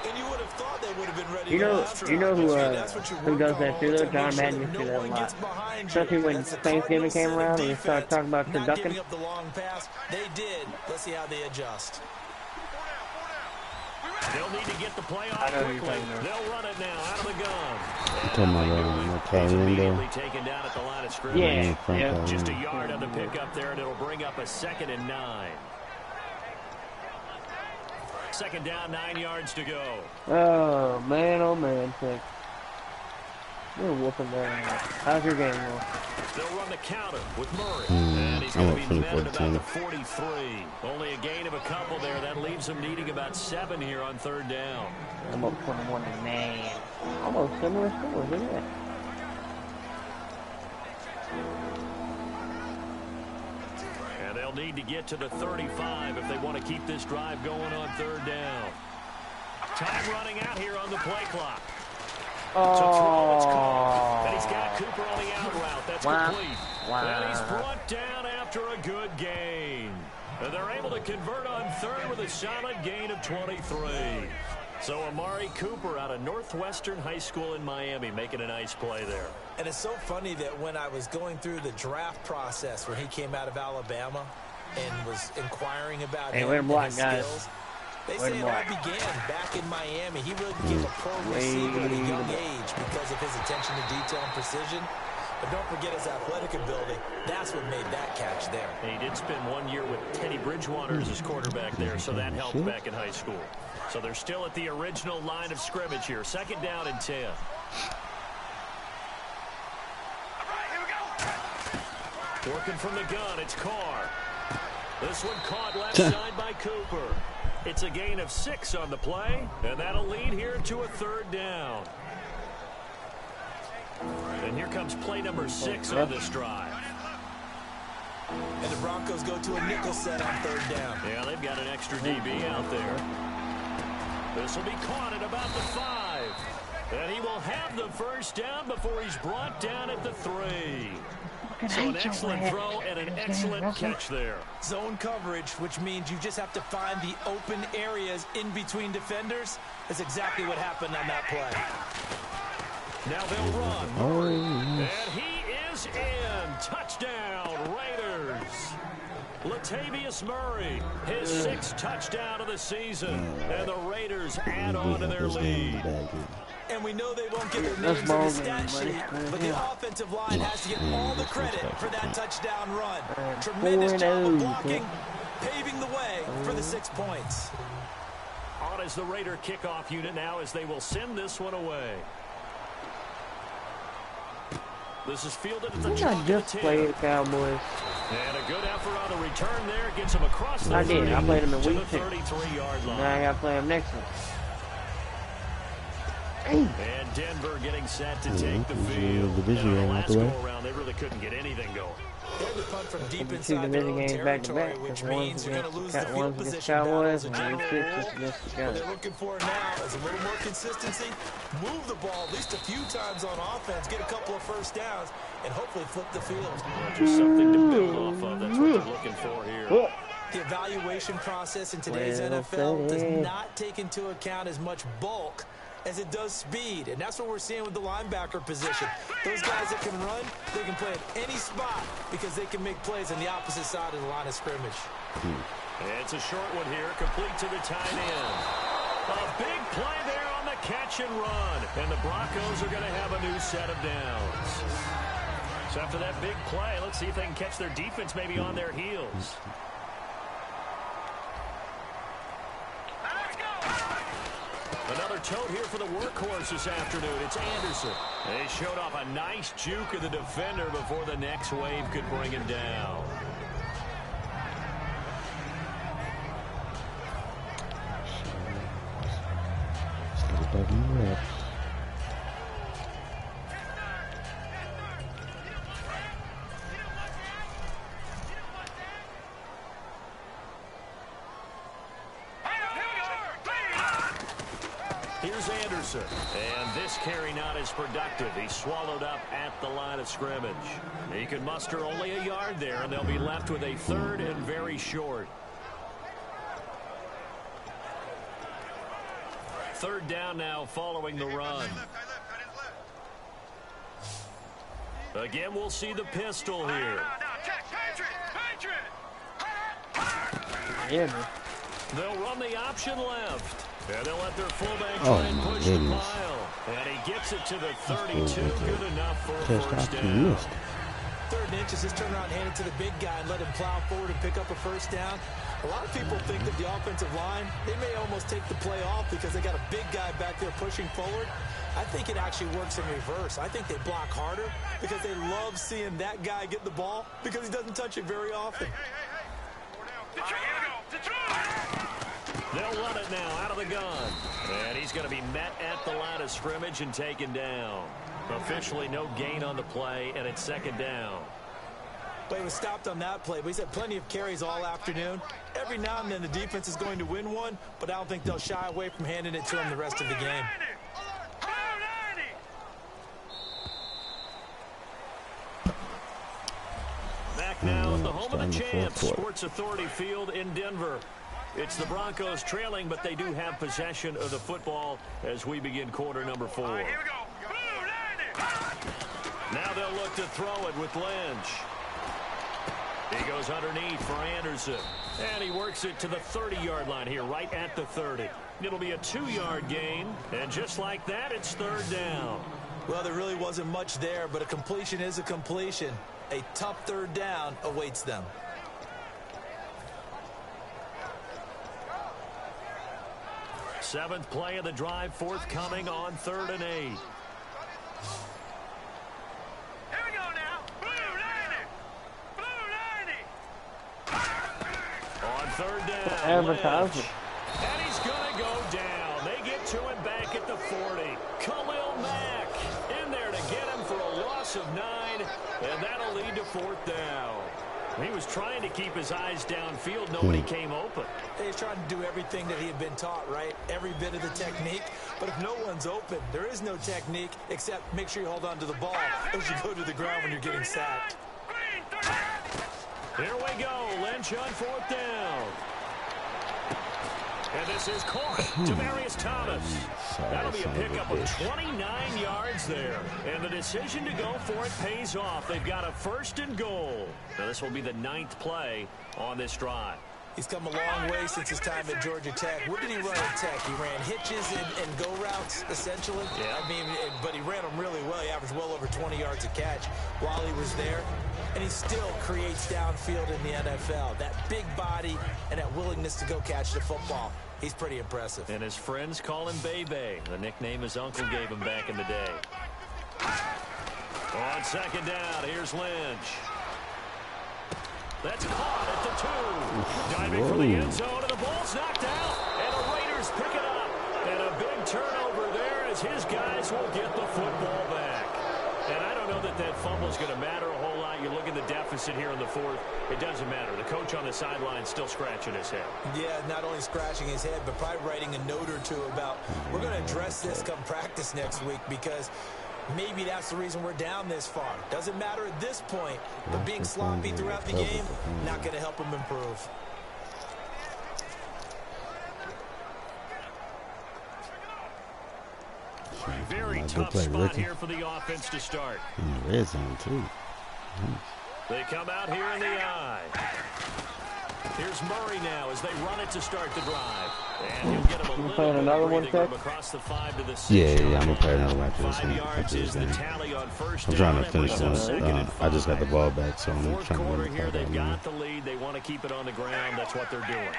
And you would have thought they would have been ready. You know last who drive. That's what you who work does on that all too the though? time. John Make sure Madden used to no do that a one lot. gets behind you. Especially when That's the Thanksgiving Cardinals came set around of and you start defense. talking about Not turducken. giving up the long pass. They did. Let's see how they adjust. They'll need to get the play I off know who you're quickly. talking about. They'll run it now out of the gun. Talking about He's immediately Caliendo. taken down at the line of scrimmage. Yeah, Frank yeah. Caliendo. Just a yard on the pickup there, and it'll bring up a 2nd and 9. 2nd down, 9 yards to go. Oh man, Tick. You're whooping their ass. How's your game going? They'll run the counter with Murray. And he's I'm going up to be met at 24-10. about the 43. Only a gain of a couple there. That leaves him needing about 7 here on third down. I'm up 21-9. Almost similar scores, isn't it? And they'll need to get to the 35 if they want to keep this drive going on third down. Time running out here on the play clock. To throw, it's caught. And he's got Cooper on the out route. That's complete. And he's brought down after a good gain. And they're able to convert on third with a solid gain of 23. So Amari Cooper out of Northwestern High School in Miami making a nice play there. And it's so funny that when I was going through the draft process when he came out of Alabama and was inquiring about him we're and black his guys. skills, they We're say it all black. began back in Miami. He really became a pro receiver at a young age because of his attention to detail and precision. But don't forget his athletic ability. That's what made that catch there. And he did spend 1 year with Teddy Bridgewater as his quarterback there, so that helped back in high school. So they're still at the original line of scrimmage here. 2nd down and 10. Working from the gun, it's Carr. This one caught left side by Cooper. It's a gain of 6 on the play, and that'll lead here to a third down. And here comes play number 6 on this drive. And the Broncos go to a nickel set on 3rd down. Yeah, they've got an extra DB out there. This will be caught at about the 5. And he will have the first down before he's brought down at the 3. So an excellent throw and an excellent catch there. Zone coverage, which means you just have to find the open areas in between defenders. That's exactly what happened on that play. Now they'll run. And he is in. Touchdown, Raiders. Latavius Murray, his 6th touchdown of the season. And the Raiders add on to their lead. And we know they won't get their names in the stat sheet, but the offensive line has to get all the credit for that touchdown run. Tremendous job of blocking, paving the way for the 6 points. On is the Raider kickoff unit now as they will send this one away. This is fielded at the I just played Cowboys. And a good effort on the return there. Gets him across the 30 I played him in to the week 6. 33-yard line. Now I got to play him next one. And Denver getting set to take the field. And on the last go-around, they really couldn't get anything going. They're to punt from deep inside their own territory, which means you're going to lose the field position battle as a general rule. What they're looking for now is a little more consistency, move the ball at least a few times on offense, get a couple of first downs, and hopefully flip the field. Just something to build off of. That's what they're looking for here. The evaluation process in today's NFL does not take into account as much bulk as it does speed, and that's what we're seeing with the linebacker position. Those guys that can run, they can play at any spot because they can make plays on the opposite side of the line of scrimmage. It's a short one here, complete to the tight end. A big play there on the catch and run, and the Broncos are going to have a new set of downs. So after that big play, let's see if they can catch their defense maybe on their heels. Another tote here for the workhorse this afternoon. It's Anderson. They showed off a nice juke of the defender before the next wave could bring him down. Here's Anderson. And this carry not as productive. He's swallowed up at the line of scrimmage. He can muster only a yard there, and they'll be left with a 3rd and very short. 3rd down now following the run. Again, we'll see the pistol here. They'll run the option left. And they'll let their fullback try and push the pile. And he gets it to the 32. Good enough for a first down. 3rd and inches, just turn around and hand it to the big guy and let him plow forward and pick up a first down. A lot of people think that the offensive line, they may almost take the play off because they got a big guy back there pushing forward. I think it actually works in reverse. I think they block harder because they love seeing that guy get the ball because he doesn't touch it very often. They'll run it now out of the gun. And he's going to be met at the line of scrimmage and taken down. Officially no gain on the play, and it's 2nd down. But he was stopped on that play, but he's had plenty of carries all afternoon. Every now and then the defense is going to win one, but I don't think they'll shy away from handing it to him the rest of the game. Back now at the home of the champs, Sports Authority Field in Denver. It's the Broncos trailing, but they do have possession of the football as we begin quarter number 4. Here we go. Now they'll look to throw it with Lynch. He goes underneath for Anderson. And he works it to the 30-yard line here, right at the 30. It'll be a 2-yard gain. And just like that, it's 3rd down. Well, there really wasn't much there, but a completion is a completion. A tough 3rd down awaits them. Seventh play of the drive forthcoming on 3rd and 8. Here we go now. Blue 90. On 3rd down, Advertising. Lynch. And he's going to go down. They get to him back at the 40. Khalil Mack in there to get him for a loss of 9. And that'll lead to 4th down. He was trying to keep his eyes downfield. Nobody came open. He's trying to do everything that he had been taught, right? Every bit of the technique. But if no one's open, there is no technique except make sure you hold on to the ball as you go to the ground when you're getting sacked. Here we go. Lynch on 4th down. And this is caught to Marius Thomas. That'll be a pickup of 29 yards there. And the decision to go for it pays off. They've got a 1st and goal. Now this will be the 9th play on this drive. He's come a long way since his time at Georgia Tech. What did he run at Tech? He ran hitches and go routes, essentially. Yeah. I mean, but he ran them really well. He averaged well over 20 yards a catch while he was there. And he still creates downfield in the NFL. That big body and that willingness to go catch the football. He's pretty impressive. And his friends call him Bebe, the nickname his uncle gave him back in the day. On 2nd down, here's Lynch. That's caught at the 2. Diving for the end zone, and the ball's knocked out. And the Raiders pick it up. And a big turnover there as his guys will get the football back. And I don't know that that fumble is going to matter a whole lot. You look at the deficit here in the 4th. It doesn't matter. The coach on the sideline still scratching his head. Yeah, not only scratching his head, but probably writing a note or two about we're going to address this come practice next week because maybe that's the reason we're down this far. Doesn't matter at this point, but being sloppy throughout the game, not going to help him improve. Very tough spot here for the offense to start. In the red zone, too. They come out here in the eye. Here's Murray now as they run it to start the drive. And he'll get him a little bit of breathing room across the 5 to the 6. Yeah, I'm going to play another one after this 5 yards is the tally on 1st I'm trying to down. finish one. I just got the ball back, so I'm trying to Quarter win the here, clock they've out, got the lead. They want to keep it on the ground. That's what they're doing.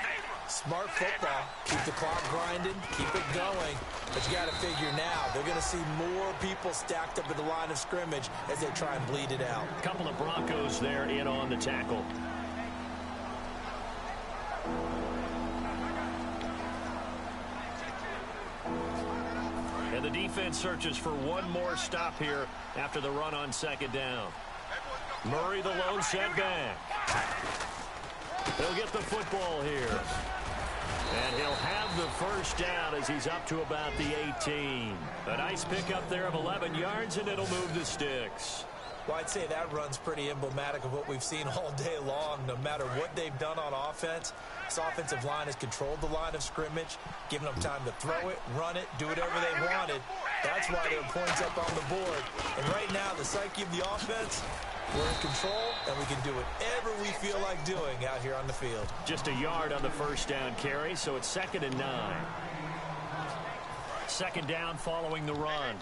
Smart football. Keep the clock grinding. Keep it going. But you got to figure now, they're going to see more people stacked up at the line of scrimmage as they try and bleed it out. A couple of Broncos there in on the tackle. And the defense searches for one more stop here after the run on 2nd down. Murray the lone setback. They'll get the football here. And he'll have the 1st down as he's up to about the 18. A nice pickup there of 11 yards, and it'll move the sticks. Well, I'd say that run's pretty emblematic of what we've seen all day long. No matter what they've done on offense, this offensive line has controlled the line of scrimmage, given them time to throw it, run it, do whatever they wanted. That's why there are points up on the board. And right now, the psyche of the offense, we're in control, and we can do whatever we feel like doing out here on the field. Just a yard on the 1st down carry, so it's 2nd and 9. 2nd down following the run.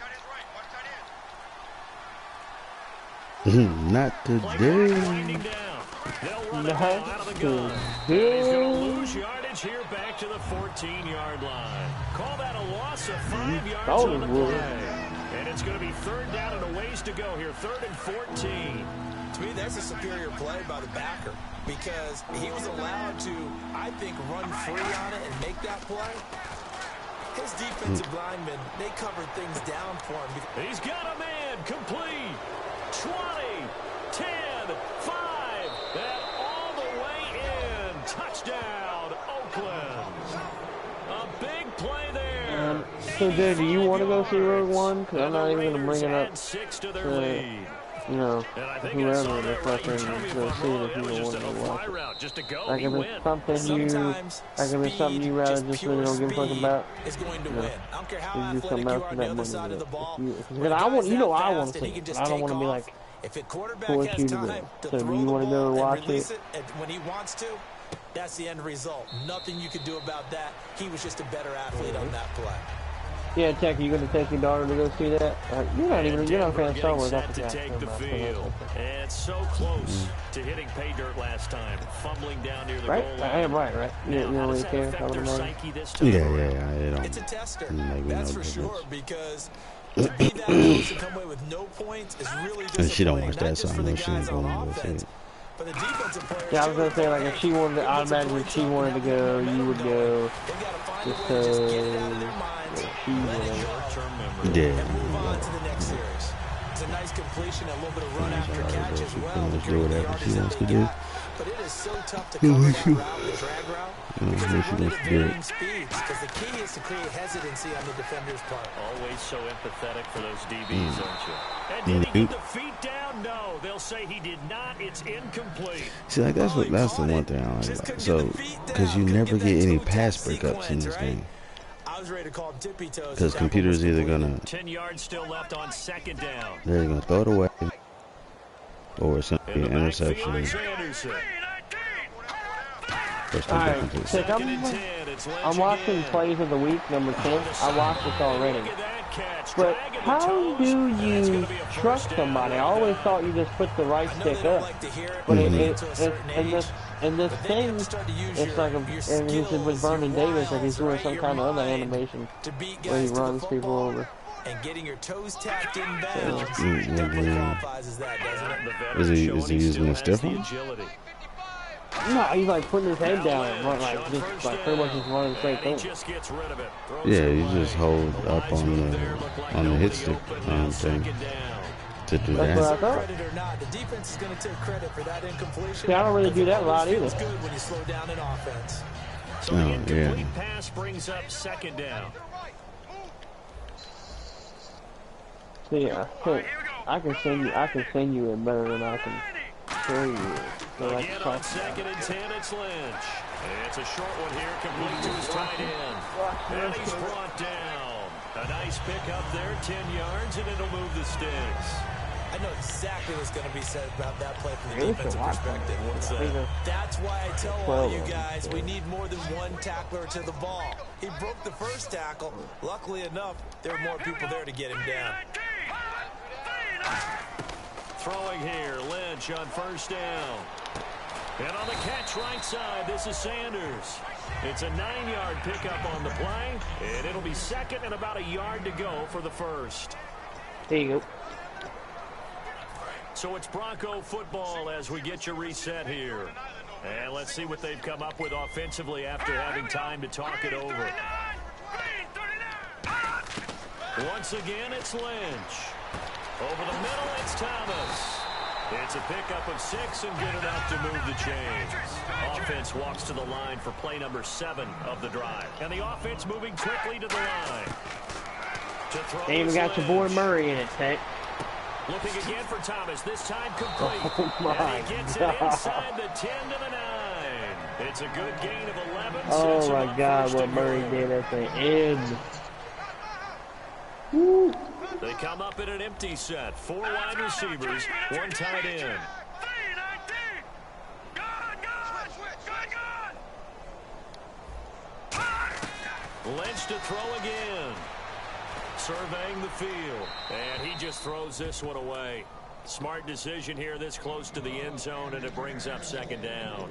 Not today. Winding down. They'll run it out of the gun. And he's going to lose yardage here back to the 14-yard line. Call that a loss of 5 yards on the play. And it's going to be 3rd down and a ways to go here. 3rd and 14. To me, that's a superior play by the backer because he was allowed to, I think, run free on it and make that play. His defensive linemen, they covered things down for him. He's got a man complete. 20, 10, 5, and all the way in. Touchdown, Oakland. A big play there. So, Jay, do you want to go see Rogue One? Because I'm not even going to bring it up. 6 to their lead. You know, whoever the fucking go see it if you want to watch it. Like if it's something you rather just really don't give a fuck about. Is going to win. I don't care how you do something athletic you else are for on that the other money. side of the ball. Because I want, you know, I want to see it. I don't want to be like, if a quarterback force has you to time go. to So do throw you the want to go ball watch and release it? it when he wants to, that's the end result. Nothing you can do about that. He was just a better athlete on that play. Yeah, Tech, you going to take your daughter to go see that? You're not a fan of Star Wars. Set to take the field. And so close to hitting pay dirt last time. Fumbling down near the goal line. I am right? You don't really care. Yeah. It's a tester. That's for sure because to be that close and come away with no points is really disappointing. She don't watch that, so I know she ain't going to go see it. But the defensive players, yeah, I was going to say, like, if she wanted to, I imagine if she wanted to go, you would go. Just get it out of their minds, and move on to the next series. It's a nice completion, a little bit of run after catch as well. Do whatever she wants to do. But it is so tough to cover that route, the drag route, because they run it at varying speeds. Because the key is to create hesitancy on the defender's part. Always so empathetic for those DBs, aren't you? And did he get the feet down? No. They'll say he did not. It's incomplete. See, like that's the one thing I like about. So, because you never get any pass breakups in this game. I was ready to call him tippy toes. Because computer's either gonna 10 yards still left on second down. they're gonna throw it away, or it's gonna be an interception. Alright, Tick, I'm watching Plays of the Week, number 10. I watched this already. But how do you trust somebody? I always thought you just put the right stick up. But in this thing, it's like, and he's with Vernon Davis, like he's doing some kind of other animation where he runs people over. And getting your toes tapped in bounds definitely qualifies that, doesn't it? Is he using a stiff one? No, he's like putting his head down and run, like just like pretty much just running straight through. Yeah, you just hold up on the hit stick thing to do That's what I that. thought. Credit or not, the defense is going to take credit for that incompletion. See, I don't really do that a lot either. It's good when you slow down in offense. So the incomplete pass brings up second down. See, I can send you it better than I can show you. So that's Again on second and 10, it's Lynch. It's a short one here, complete to his tight end. And he's brought down. A nice pickup there, 10 yards, and it'll move the sticks. I know exactly what's going to be said about that play from the defensive perspective. That's why I tell all you guys, we need more than one tackler to the ball. He broke the first tackle. Luckily enough, there were more people there to get him down. Throwing here, Lynch on first down. And on the catch right side, this is Sanders. It's a 9-yard pickup on the play, and it'll be second and about a yard to go for the first. There you go. So it's Bronco football as we get you reset here. And let's see what they've come up with offensively after having time to talk it over. Once again, it's Lynch. Over the middle, it's Thomas. It's a pickup of 6 and good enough to move the chains. Offense walks to the line for play number 7 of the drive. And the offense moving quickly to the line. They even got your boy Murray in it, Tech. Looking again for Thomas, this time complete. Oh my and he gets God. it inside the 10 to the 9. It's a good gain of 11. Oh my God, what Murray did at the end. Woo. They come up in an empty set. 4 wide receivers, 1 tight end. Lynch to throw again. Surveying the field. And he just throws this one away. Smart decision here this close to the end zone, and it brings up second down.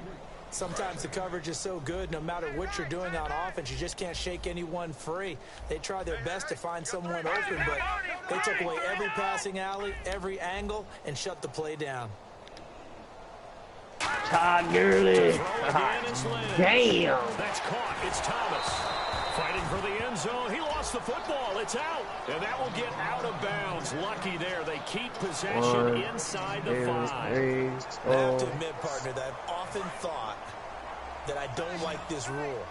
Sometimes the coverage is so good, no matter what you're doing on offense, you just can't shake anyone free. They try their best to find someone open, but they took away every passing alley, every angle, and shut the play down. Todd Gurley. Damn. That's caught. It's Thomas. Fighting for the end zone. He lost the football. It's out. And that will get out of bounds. Lucky there. They keep possession inside the 5. I have to admit, partner, that I've often thought that I don't like this rule.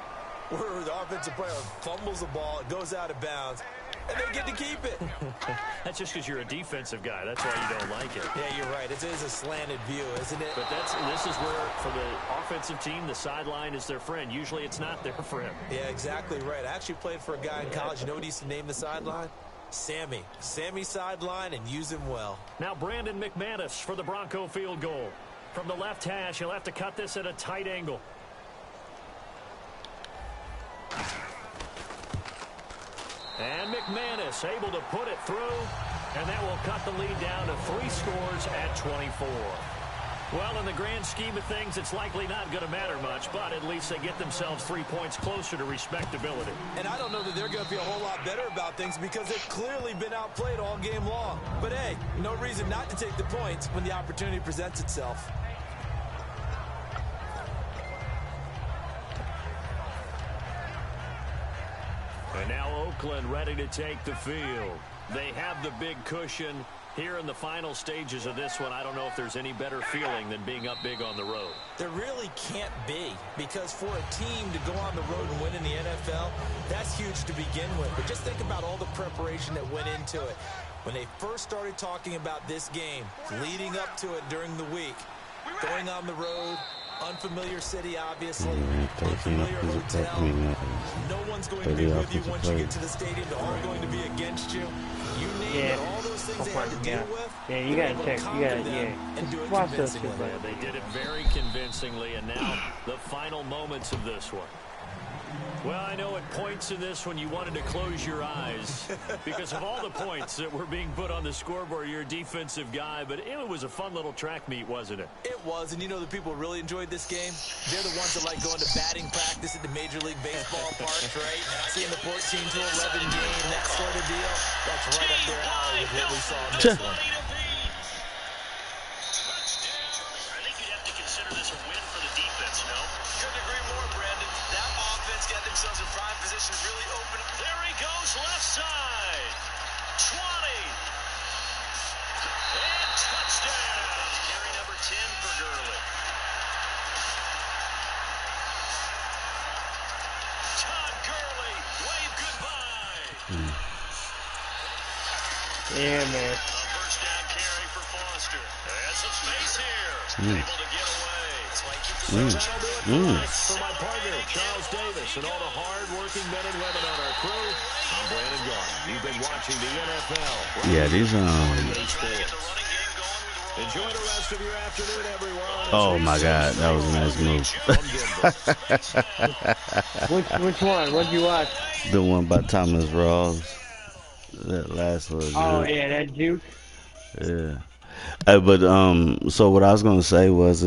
Where the offensive player fumbles the ball, it goes out of bounds, and they get to keep it. That's just because you're a defensive guy. That's why you don't like it. Yeah, you're right. It is a slanted view, isn't it? But this is where, for the offensive team, the sideline is their friend. Usually it's not their friend. Yeah, exactly right. I actually played for a guy in college. You know what he used to name the sideline? Sammy. Sammy sideline, and use him well. Now Brandon McManus for the Bronco field goal. From the left hash, he'll have to cut this at a tight angle. And McManus able to put it through, and that will cut the lead down to 3 scores at 24. Well, in the grand scheme of things, it's likely not going to matter much, but at least they get themselves 3 points closer to respectability. And I don't know that they're going to be a whole lot better about things because they've clearly been outplayed all game long. But hey, no reason not to take the points when the opportunity presents itself. And now Oakland ready to take the field. They have the big cushion. Here in the final stages of this one, I don't know if there's any better feeling than being up big on the road. There really can't be, because for a team to go on the road and win in the NFL, that's huge to begin with. But just think about all the preparation that went into it. When they first started talking about this game, leading up to it during the week, going on the road, unfamiliar city, obviously, unfamiliar hotel. No one's going to be with you once you get to the stadium. They're all going to be against you. You name it, all those things they had to deal with. Yeah, you gotta check. You gotta, and do it watch those convincingly. Yeah, they did it very convincingly, and now the final moments of this one. Well, I know at points in this one you wanted to close your eyes because of all the points that were being put on the scoreboard. You're a defensive guy, but it was a fun little track meet, wasn't it? It was, and you know the people who really enjoyed this game? They're the ones that like going to batting practice at the Major League Baseball parks, right? Seeing the 14-11 game, that sort of deal. That's right up their alley with what we saw in this one. I think you'd have to consider this a win for the defense, no? Couldn't agree more, Brandon. That offense got themselves in prime position, really open. There he goes, left side. 20. And touchdown. Carry number 10 for Gurley. Todd Gurley, wave goodbye. Yeah, man. A first down carry for Foster. There's some space here. Able to get away. That's why he keeps the That'll do it tonight for my partner, Charles Davis, and all the hard-working men and women on our crew. I'm Brandon Garden. You've been watching the NFL. Yeah, these Enjoy the rest of your afternoon, everyone. Oh my God, that was a nice move. Which one? What'd you watch? The one by Thomas Rawls. That last little. Oh dude. yeah, that juke. Yeah. But so what I was gonna say was